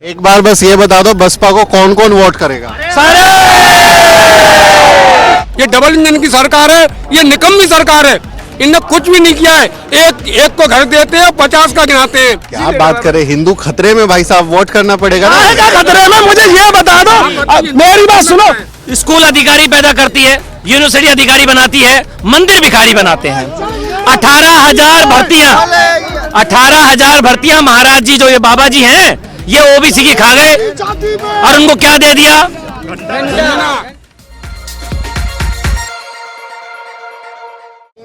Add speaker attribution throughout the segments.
Speaker 1: एक बार बस ये बता दो बसपा को कौन कौन वोट करेगा?
Speaker 2: सारे ये डबल इंजन की सरकार है, ये निकम्मी सरकार है, इनने कुछ भी नहीं किया है। एक को घर देते हैं, 50 का गिनाते हैं।
Speaker 1: क्या बात करें, हिंदू खतरे में भाई साहब, वोट करना पड़ेगा ना।
Speaker 3: क्या खतरे में? मुझे ये बता दो, मेरी बात सुनो। स्कूल अधिकारी पैदा करती है, यूनिवर्सिटी अधिकारी बनाती है, मंदिर भिखारी बनाते हैं। 18,000 भर्तियां, 18,000 भर्तियां महाराज जी जो ये बाबा जी हैं, ये ओबीसी की खा गए और उनको क्या दे दिया?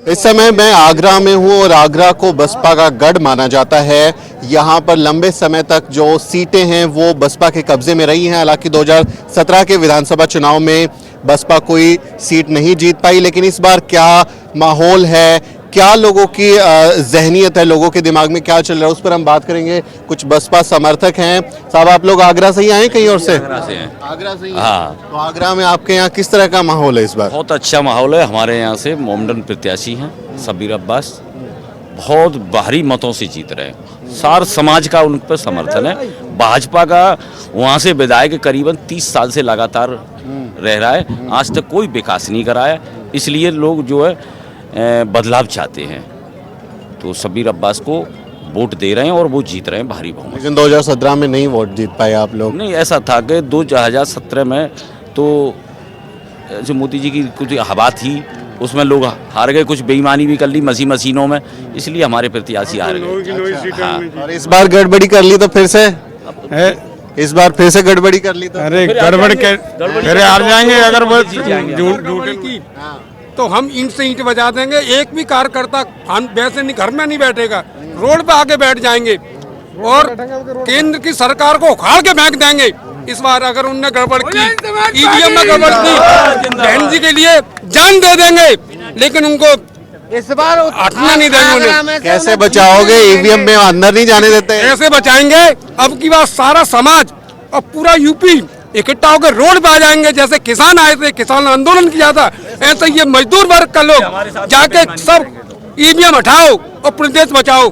Speaker 1: इस समय मैं आगरा में हूं और आगरा को बसपा का गढ़ माना जाता है। यहां पर लंबे समय तक जो सीटें हैं वो बसपा के कब्जे में रही हैं। हालांकि 2017 के विधानसभा चुनाव में बसपा कोई सीट नहीं जीत पाई, लेकिन इस बार क्या माहौल है, क्या लोगों की जहनियत है, लोगों के दिमाग में क्या चल रहा है, उस पर हम बात करेंगे। कुछ बसपा समर्थक हैं। साहब, आप लोग आगरा से ही आए कहीं और से?
Speaker 4: आगरा से हैं।
Speaker 1: आगरा से ही?
Speaker 4: हाँ।
Speaker 1: तो आगरा में आपके यहाँ किस तरह का माहौल है इस बार?
Speaker 4: बहुत अच्छा माहौल है। हमारे यहाँ से मोमडन प्रत्याशी हैं शब्बीर अब्बास, बहुत भारी मतों से जीत रहे हैं। सार समाज का उन पर समर्थन है। भाजपा का वहाँ से विधायक करीबन 30 साल से लगातार रह रहा है, आज तक कोई विकास नहीं कराया, इसलिए लोग जो है बदलाव चाहते हैं। तो शब्बीर अब्बास को वोट दे रहे हैं और वो जीत रहे हैं भारी बहुमत।
Speaker 1: लेकिन 2017 में नहीं वोट जीत पाए आप लोग?
Speaker 4: नहीं, ऐसा था कि 2017 में तो जो मोदी जी की कुछ हवा थी, उसमें लोग हार गए, कुछ बेईमानी भी कर ली मशीनों में, इसलिए हमारे प्रत्याशी हार गए। हाँ।
Speaker 1: और इस बार गड़बड़ी कर ली तो फिर से इस बार फिर से गड़बड़ी कर ली तो?
Speaker 2: अरे गड़बड़ के फिर हार जाएंगे अगर वो झूठ तो हम ईंट से ईंट बजा देंगे। एक भी कार्यकर्ता हम वैसे नहीं घर में नहीं बैठेगा, रोड पे आके बैठ जाएंगे और केंद्र की सरकार को उखाड़ के फेंक देंगे। इस बार अगर उनने गड़बड़ की, ईवीएम में गड़बड़ की, बहन जी के लिए जान दे देंगे, लेकिन उनको
Speaker 5: इस बार
Speaker 2: हटना नहीं देंगे उन्हें।
Speaker 1: कैसे बचाओगे? ईवीएम में अंदर नहीं जाने देते?
Speaker 2: कैसे बचाएंगे? अब की बात सारा समाज और पूरा यूपी इकट्ठा होकर रोड पे आ जाएंगे। जैसे किसान आए थे, किसान आंदोलन किया था, ऐसे ये मजदूर वर्ग का लोग जाके सब ईवीएम हटाओ और प्रदेश बचाओ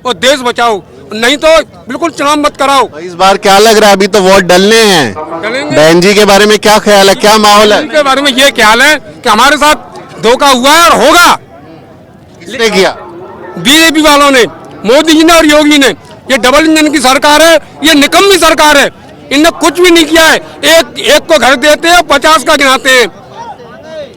Speaker 2: और देश बचाओ, नहीं तो बिल्कुल चुनाव मत कराओ।
Speaker 1: इस बार क्या लग रहा है? अभी तो वोट डलने हैं। बहन जी के बारे में क्या ख्याल है, क्या माहौल है?
Speaker 2: इनके बारे में ये ख्याल है कि हमारे साथ धोखा हुआ है और होगा।
Speaker 1: किसने किया?
Speaker 2: बीजेपी वालों ने, मोदी जी ने और योगी ने। ये डबल इंजन की सरकार है, ये निकम्मी सरकार है, इनने कुछ भी नहीं किया है। एक को घर देते हैं, 50 का गिनाते हैं।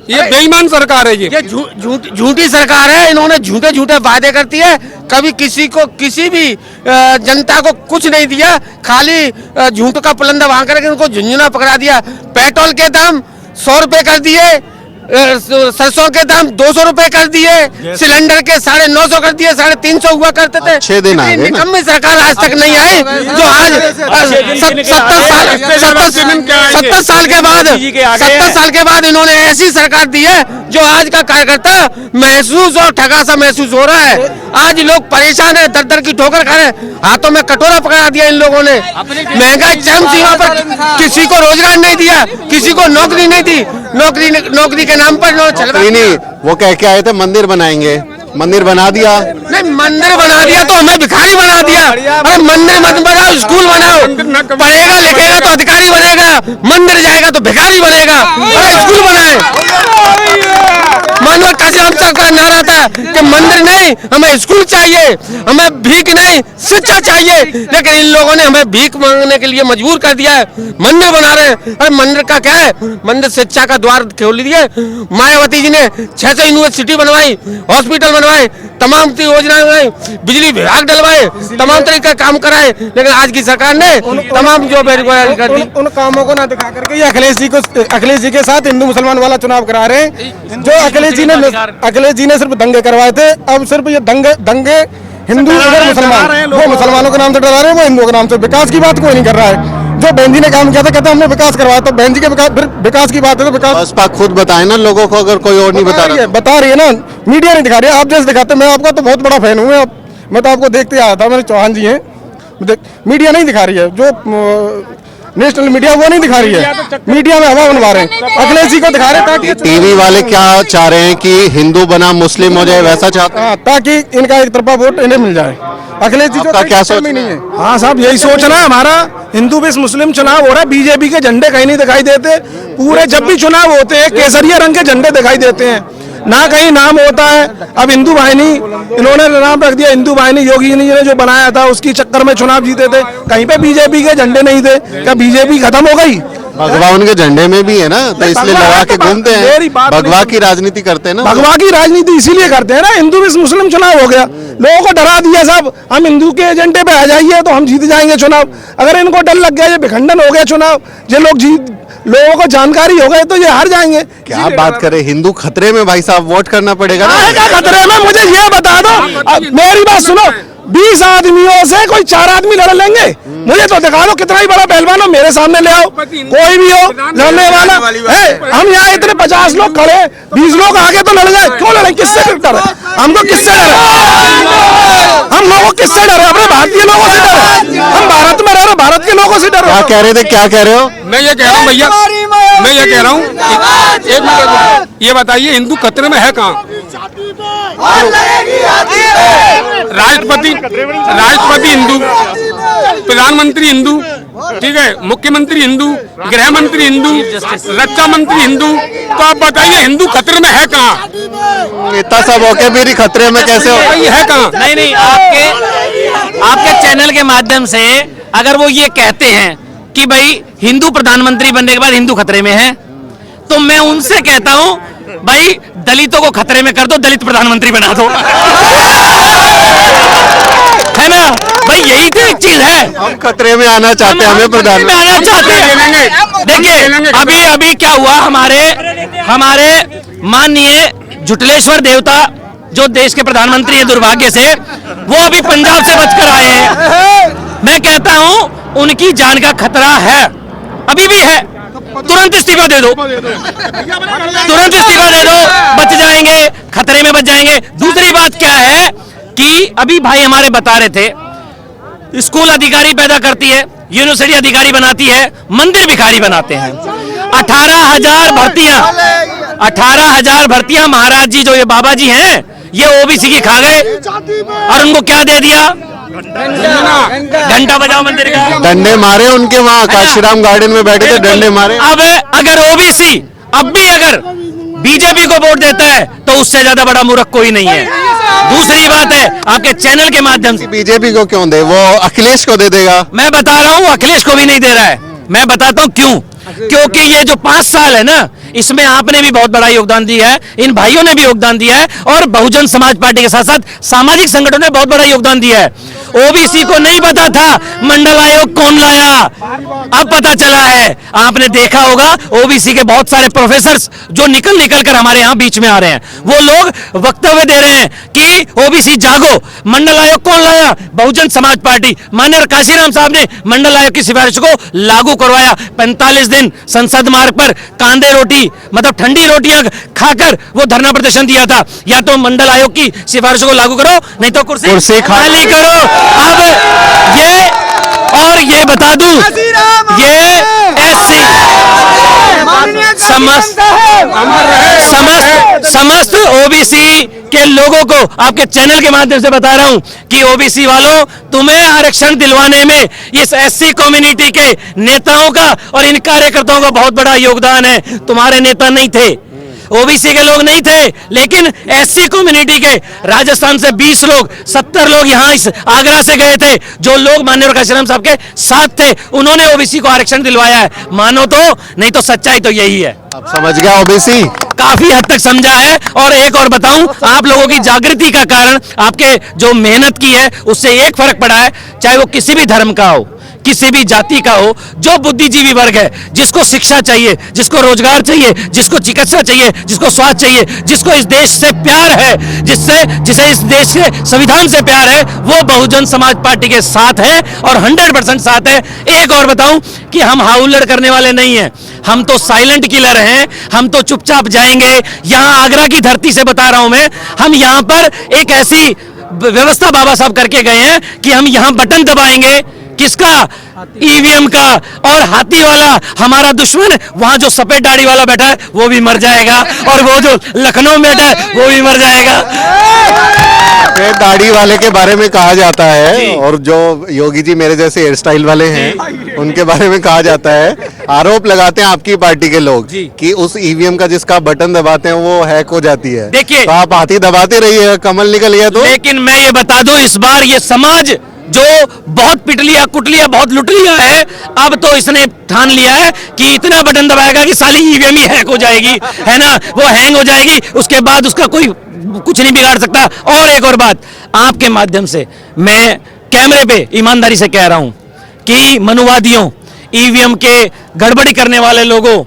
Speaker 2: ये बेईमान सरकार है। ये
Speaker 5: झूठी सरकार है। इन्होंने झूठे झूठे वादे करती है, कभी किसी को किसी भी जनता को कुछ नहीं दिया, खाली झूठ का पुलंदा वहां करके उनको झुंझुना पकड़ा दिया। पेट्रोल के दाम 100 रुपए कर दिए, सरसों के दाम 200 रुपए कर दिए, सिलेंडर के 950 कर दिए, 350 हुआ करते थे।
Speaker 1: 6 दिन आ गए ना।
Speaker 5: निकम्मी सरकार आज तक नहीं आई, जो आज 70 साल के बाद इन्होंने ऐसी सरकार दी है जो आज का कार्यकर्ता महसूस और ठगा सा महसूस हो रहा है। आज लोग परेशान है, दर दर की ठोकर खा रहे हैं, हाथों में कटोरा पकड़ा दिया इन लोगों ने। महंगाई चरम सीमा पर, किसी को रोजगार नहीं दिया, किसी को नौकरी नहीं दी, नौकरी के नाम पर
Speaker 1: नहीं, वो कह के आए थे मंदिर बनाएंगे, मंदिर बना दिया?
Speaker 5: नहीं, मंदिर बना दिया तो हमें भिखारी बना दिया। अरे मंदिर मत बनाओ, स्कूल बनाओ, पढ़ेगा लिखेगा तो अधिकारी बनेगा, मंदिर जाएगा तो भिखारी बनेगा। अरे स्कूल बनाए। मानव काशीराम साहब का नारा था कि मंदिर नहीं, हमें स्कूल चाहिए, हमें भीख नहीं शिक्षा चाहिए, लेकिन इन लोगों ने हमें भीख मांगने के लिए मजबूर कर दिया है। मंदिर बना रहे हैं। अरे मंदिर का क्या है? मंदिर शिक्षा का द्वार खोल दिए। मायावती जी ने 600 यूनिवर्सिटी बनवाई, हॉस्पिटल बनवाए, तमाम योजनाएं बनाई, बिजली विभाग डलवाए, तमाम तरीके का काम कराए, लेकिन आज की सरकार ने तमाम जो बेरोजगारी कर दी।
Speaker 3: उन कामों को ना दिखा करके ये अखिलेश जी के साथ हिंदू मुसलमान वाला चुनाव करा रहे हैं। जो अखिलेश जी ने सिर्फ दंगे करवाए थे, अब सिर्फ ये दंगे हिंदू और मुसलमान, वो मुसलमानों के नाम से डरा रहे हैं, वो हिंदुओं के नाम से। विकास की बात कोई नहीं कर रहा है। जो बहन जी ने काम किया था, कहते हमने विकास करवाया, तो बहन जी के विकास की बात है तो विकास
Speaker 1: बसपा खुद बताए ना लोगों को, अगर कोई और नहीं बता
Speaker 3: रही है ना, मीडिया नहीं दिखा रही है। आप जैसे दिखाते, मैं आपका तो बहुत बड़ा फैन हूँ, मैं तो आपको देखते आया था, मेरे चौहान जी हैं, मीडिया नहीं दिखा रही है। जो नेशनल मीडिया वो नहीं दिखा रही है, मीडिया में हवा बनवा रहे हैं, अखिलेश जी को दिखा रहे हैं ताकि
Speaker 1: टीवी वाले क्या चाह रहे हैं कि हिंदू बना मुस्लिम हो जाए, वैसा चाहते हैं?
Speaker 3: ताकि इनका एक तरफा वोट इन्हें मिल जाए। अखिलेश जी
Speaker 1: आपका क्या सोच
Speaker 3: नहीं है।
Speaker 6: हाँ साहब, यही सोचना है हमारा। हिंदू बेस मुस्लिम चुनाव हो रहा है, बीजेपी के झंडे कहीं नहीं दिखाई देते। पूरे जब भी चुनाव होते हैं केसरिया रंग के झंडे दिखाई देते हैं, ना कहीं नाम होता है। अब हिंदू वाहिनी इन्होंने नाम रख दिया, हिंदू वाहिनी योगी जी ने जो बनाया था उसकी चक्कर में चुनाव जीते थे, कहीं पे बीजेपी के झंडे नहीं थे। क्या बीजेपी खत्म हो गई?
Speaker 1: भगवा उनके झंडे में भी है ना, तो इसलिए लगा के घूमते
Speaker 6: मेरी
Speaker 1: हैं,
Speaker 6: बात
Speaker 1: भगवा की राजनीति करते हैं ना।
Speaker 6: भगवा की राजनीति इसीलिए करते हैं ना, हिंदू बेस मुस्लिम चुनाव हो गया, लोगों को डरा दिया सब, हम हिंदू के एजेंडे पे आ जाइए तो हम जीत जाएंगे चुनाव। अगर इनको डर लग गया, ये विखंडन हो गया चुनाव, ये लोगों को जानकारी हो गई तो ये हार जाएंगे।
Speaker 1: क्या बात करें, हिंदू खतरे में भाई साहब, वोट करना पड़ेगा ना।
Speaker 6: क्या खतरे में? मुझे ये बता दो, मेरी बात सुनो, 20 आदमियों से कोई 4 आदमी लड़ लेंगे? मुझे तो दिखा दो कितना ही बड़ा पहलवान हो, मेरे सामने ले आओ, कोई भी हो लड़ने वाला है। हम यहाँ इतने 50 लोग खड़े, 20 लोग आगे तो लड़ जाए, क्यों लड़े? किससे डर है हमको? किससे डर है? हम लोगों किससे डर है? अपने भारतीय लोगों से डर है। हम भारत में रह रहे, भारत के लोगों से डर
Speaker 1: क्या कह रहे थे, क्या कह रहे हो?
Speaker 2: मैं ये कह रहा हूँ भैया, मैं ये कह रहा हूँ, एक मिनट, ये बताइए हिंदू खतरे में है कहाँ? राष्ट्रपति हिंदू, प्रधानमंत्री हिंदू, ठीक है, मुख्यमंत्री हिंदू, गृह मंत्री हिंदू, रक्षा मंत्री हिंदू, तो आप बताइए हिंदू खतरे में है कहाँ?
Speaker 1: इतना सब होके भी खतरे में कैसे हो?
Speaker 2: है कहाँ?
Speaker 7: नहीं, आपके चैनल के माध्यम से अगर वो ये कहते हैं कि भाई हिंदू प्रधानमंत्री बनने के बाद हिंदू खतरे में है, तो मैं उनसे कहता हूं भाई दलितों को खतरे में कर दो, दलित प्रधानमंत्री बना दो। है ना भाई, यही तो एक चीज है।
Speaker 1: हम खतरे में आना चाहते हैं, हमें प्रधानमंत्री
Speaker 7: आना चाहते हैं। देखिए अभी क्या हुआ, हमारे माननीय जुटलेश्वर देवता जो देश के प्रधानमंत्री हैं, दुर्भाग्य से वो अभी पंजाब से बचकर आए हैं। मैं कहता हूं उनकी जान का खतरा है, अभी भी है। तुरंत इस्तीफा दे दो, तुरंत इस्तीफा दे दो, बच जाएंगे, खतरे में बच जाएंगे। दूसरी बात क्या है कि अभी भाई हमारे बता रहे थे, स्कूल अधिकारी पैदा करती है, यूनिवर्सिटी अधिकारी बनाती है, मंदिर भिखारी बनाते हैं। 18,000 भर्तियां, 18,000 भर्तियां महाराज जी जो ये बाबा जी हैं, ये ओबीसी की खा गए और उनको क्या दे दिया? घंटा बजाओ मंदिर का।
Speaker 1: डंडे मारे उनके, वहाँ काशीराम गार्डन में बैठे थे, डंडे मारे।
Speaker 7: अब अगर ओबीसी अब भी अगर बीजेपी को वोट देता है तो उससे ज्यादा बड़ा मूर्ख कोई नहीं है। दूसरी बात है, आपके चैनल के माध्यम से
Speaker 1: बीजेपी को क्यों दे, वो अखिलेश को दे देगा।
Speaker 7: मैं बता रहा हूं अखिलेश को भी नहीं दे रहा है। मैं बताता हूं क्यों, क्योंकि ये जो 5 साल है ना, इसमें आपने भी बहुत बड़ा योगदान दिया है, इन भाइयों ने भी योगदान दिया है, और बहुजन समाज पार्टी के साथ साथ सामाजिक संगठनों ने बहुत बड़ा योगदान दिया है। ओबीसी को नहीं पता था मंडल आयोग कौन लाया, अब पता चला है। आपने देखा होगा ओबीसी के बहुत सारे प्रोफेसर्स जो निकल कर हमारे यहाँ बीच में आ रहे हैं, वो लोग वक्तव्य दे रहे हैं कि ओबीसी जागो। मंडल आयोग कौन लाया? बहुजन समाज पार्टी। माननीय काशीराम साहब ने मंडल आयोग की सिफारिश को लागू करवाया। 45 दिन संसद मार्ग पर कांदे रोटी, मतलब ठंडी रोटियां खाकर वो धरना प्रदर्शन दिया था। या तो मंडल आयोग की सिफारिशों को लागू करो, नहीं तो कुर्सी खाली करो। अब ये बता दूं, ये एससी समस्त ओबीसी के लोगों को आपके चैनल के माध्यम से बता रहा हूं कि ओबीसी वालों, तुम्हें आरक्षण दिलवाने में इस एससी कम्युनिटी के नेताओं का और इन कार्यकर्ताओं का बहुत बड़ा योगदान है। तुम्हारे नेता नहीं थे, ओबीसी के लोग नहीं थे, लेकिन एससी कम्युनिटी के राजस्थान से 20 लोग, 70 लोग यहाँ इस आगरा से गए थे, जो लोग माननीय काशीराम साहब के साथ थे, उन्होंने ओबीसी को आरक्षण दिलवाया है। मानो तो, नहीं तो सच्चाई तो यही है।
Speaker 1: अब समझ गया ओबीसी,
Speaker 7: काफी हद तक समझा है। और एक और बताऊं, आप लोगों की जागृति का कारण, आपके जो मेहनत की है उससे एक फर्क पड़ा है, चाहे वो किसी भी धर्म का हो, किसी भी जाति का हो, जो बुद्धिजीवी वर्ग है, जिसको शिक्षा चाहिए, जिसको रोजगार चाहिए, जिसको चिकित्सा चाहिए, जिसको स्वास्थ्य चाहिए, जिसको इस देश से प्यार है, जिसे इस देश के संविधान से प्यार है, वो बहुजन समाज पार्टी के साथ है और 100% साथ है। एक और बताऊं कि हम हाउलड़ करने वाले नहीं हैं, हम तो साइलेंट किलर हैं, हम तो चुपचाप जाएंगे। यहां आगरा की धरती से बता रहा हूं मैं, हम यहां पर एक ऐसी व्यवस्था बाबा साहब करके गए हैं कि हम यहां बटन दबाएंगे, किसका? ईवीएम का। और हाथी वाला हमारा दुश्मन, वहां जो सफेद दाढ़ी वाला बैठा है वो भी मर जाएगा, और वो जो लखनऊ में बैठा है वो भी मर जाएगा।
Speaker 1: सफेद दाढ़ी वाले के बारे में कहा जाता है, और जो योगी जी मेरे जैसे हेयर स्टाइल वाले हैं उनके बारे में कहा जाता है, आरोप लगाते हैं आपकी पार्टी के लोग कि उस ईवीएम का जिसका बटन दबाते हैं वो हैक हो जाती है।
Speaker 7: देखिए,
Speaker 1: तो आप हाथी दबाते रहिए, कमल निकल गया तो।
Speaker 7: लेकिन मैं ये बता दूं, इस बार ये समाज जो बहुत पिट लिया, कुट लिया, बहुत लुट लिया है, अब तो इसने ठान लिया है कि इतना बटन दबाएगा कि साली ईवीएम ही हैक हो जाएगी, है ना, वो हैंग हो जाएगी, उसके बाद उसका कोई कुछ नहीं बिगाड़ सकता। और एक और बात, आपके माध्यम से मैं कैमरे पे ईमानदारी से कह रहा हूं कि मनुवादियों, ईवीएम के गड़बड़ी करने वाले लोगों,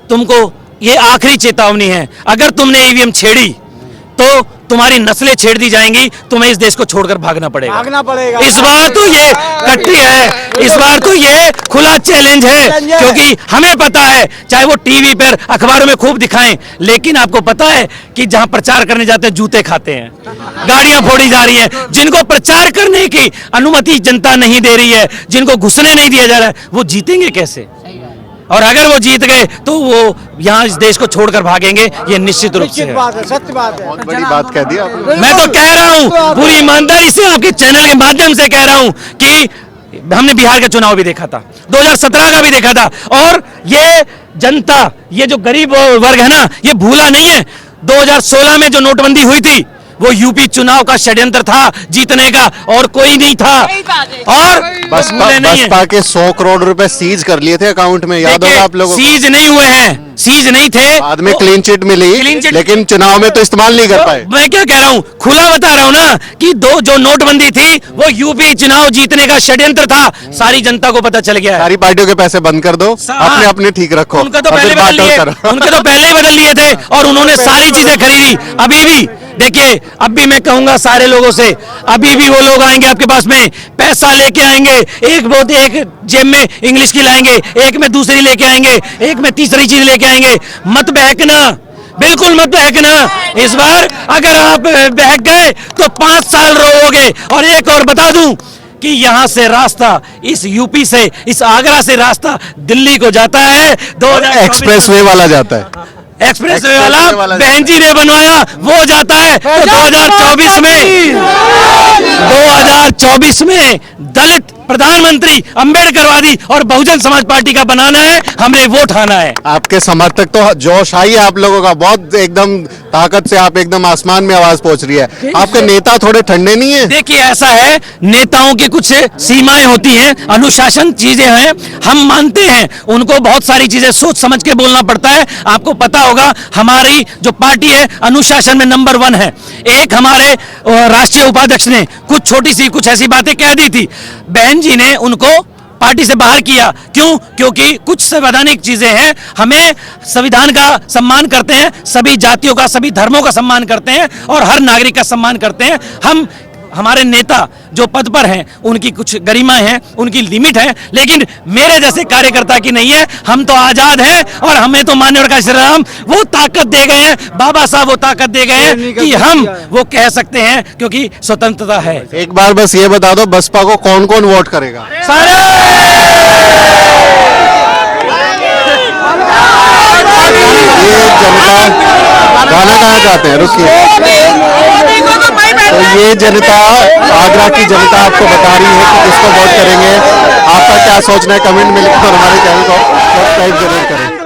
Speaker 7: तुमको ये आखिरी चेतावनी है। अगर तुमने ईवीएम छेड़ी तो तुम्हारी नस्लें छेड़ दी जाएंगी, तुम्हें इस देश को छोड़कर भागना पड़ेगा। इस बार तो ये कट्टी है, इस बार तो ये खुला चैलेंज है, क्योंकि हमें पता है, चाहे वो टीवी पर अखबारों में खूब दिखाएं, लेकिन आपको पता है कि जहां प्रचार करने जाते हैं जूते खाते हैं, गाड़ियां फोड़ी जा रही हैं। जिनको प्रचार करने की अनुमति जनता नहीं दे रही है, जिनको घुसने नहीं दिया जा रहा है, वो जीतेंगे कैसे? और अगर वो जीत गए तो वो यहाँ इस देश को छोड़कर भागेंगे, ये निश्चित रूप से है।
Speaker 3: सत्य बात है।
Speaker 1: बहुत बड़ी बात कह दी आपने।
Speaker 7: मैं तो कह रहा हूँ, पूरी ईमानदारी से आपके चैनल के माध्यम से कह रहा हूँ कि हमने बिहार का चुनाव भी देखा था, 2017 का भी देखा था, और ये जनता, ये जो गरीब वर्ग है ना, ये भूला नहीं है। 2016 में जो नोटबंदी हुई थी वो यूपी चुनाव का षड्यंत्र था जीतने का, और कोई नहीं था। और
Speaker 1: बसपा के 100 करोड़ रुपए सीज कर लिए थे अकाउंट में, याद होगा आप लोगों को?
Speaker 7: सीज नहीं हुए हैं, सीज नहीं थे,
Speaker 1: बाद में क्लीन चिट मिली, लेकिन चुनाव में तो इस्तेमाल नहीं कर पाए।
Speaker 7: मैं क्या कह रहा हूँ, खुला बता रहा हूँ ना कि जो नोटबंदी थी वो यूपी चुनाव जीतने का षड्यंत्र था। सारी जनता को पता चल गया है।
Speaker 1: सारी पार्टियों के पैसे बंद कर दो, अपने अपने ठीक रखो।
Speaker 7: उनका तो पहले बदल लिए, उनके तो पहले ही बदल लिए थे, और उन्होंने सारी चीजें खरीदी। अभी भी देखिए, अब भी मैं कहूंगा सारे लोगों से, अभी भी वो लोग आएंगे आपके पास में, पैसा लेके आएंगे, एक जेब में इंग्लिश की लाएंगे, एक में दूसरी लेके आएंगे, एक में तीसरी चीज लेके आएंगे। मत बहकना, बिल्कुल मत बहकना। इस बार अगर आप बहक गए तो 5 साल रोओगे। और एक और बता दूं कि यहाँ से रास्ता, इस यूपी से, इस आगरा से रास्ता दिल्ली को जाता है। 2024
Speaker 1: एक्सप्रेसवे वाला जाता है,
Speaker 7: एक्सप्रेसवे वाला बहन जी ने बनवाया, वो जाता है। तो 2024 में दलित प्रधानमंत्री अम्बेडकरवादी और बहुजन समाज पार्टी का बनाना है, हमने वो ठाना है।
Speaker 1: आपके समर्थक तो जोश आई है आप लोगों का, बहुत एकदम ताकत से, आप एकदम आसमान में आवाज पहुंच रही है। आपके नेता थोड़े ठंडे नहीं है?
Speaker 7: देखिए, ऐसा है, नेताओं की कुछ सीमाएं होती हैं, अनुशासन चीजें हैं, हम मानते हैं। उनको बहुत सारी चीजें सोच समझ के बोलना पड़ता है। आपको पता होगा, हमारी जो पार्टी है अनुशासन में नंबर 1 है। एक हमारे राष्ट्रीय उपाध्यक्ष ने कुछ छोटी सी कुछ ऐसी बातें कह दी थी, बहन जी ने उनको पार्टी से बाहर किया। क्यों? क्योंकि कुछ संवैधानिक चीजें हैं, हमें संविधान का सम्मान करते हैं, सभी जातियों का, सभी धर्मों का सम्मान करते हैं, और हर नागरिक का सम्मान करते हैं। हमारे नेता जो पद पर हैं उनकी कुछ गरिमा है, उनकी लिमिट है, लेकिन मेरे जैसे कार्यकर्ता की नहीं है। हम तो आजाद हैं, और हमें तो माननीय का श्री राम वो ताकत दे गए हैं, बाबा साहब वो ताकत दे गए हैं कि हम वो कह सकते हैं, क्योंकि स्वतंत्रता है।
Speaker 1: एक बार बस ये बता दो, बसपा को कौन कौन वोट करेगा?
Speaker 7: सारे
Speaker 1: ये जनता गाना गाना चाहते हैं, रुकिए। तो ये जनता, आगरा की जनता आपको बता रही है कि किसको वोट करेंगे। आपका क्या सोचना है, कमेंट में लिखकर हमारे चैनल को सब्सक्राइब जरूर करें।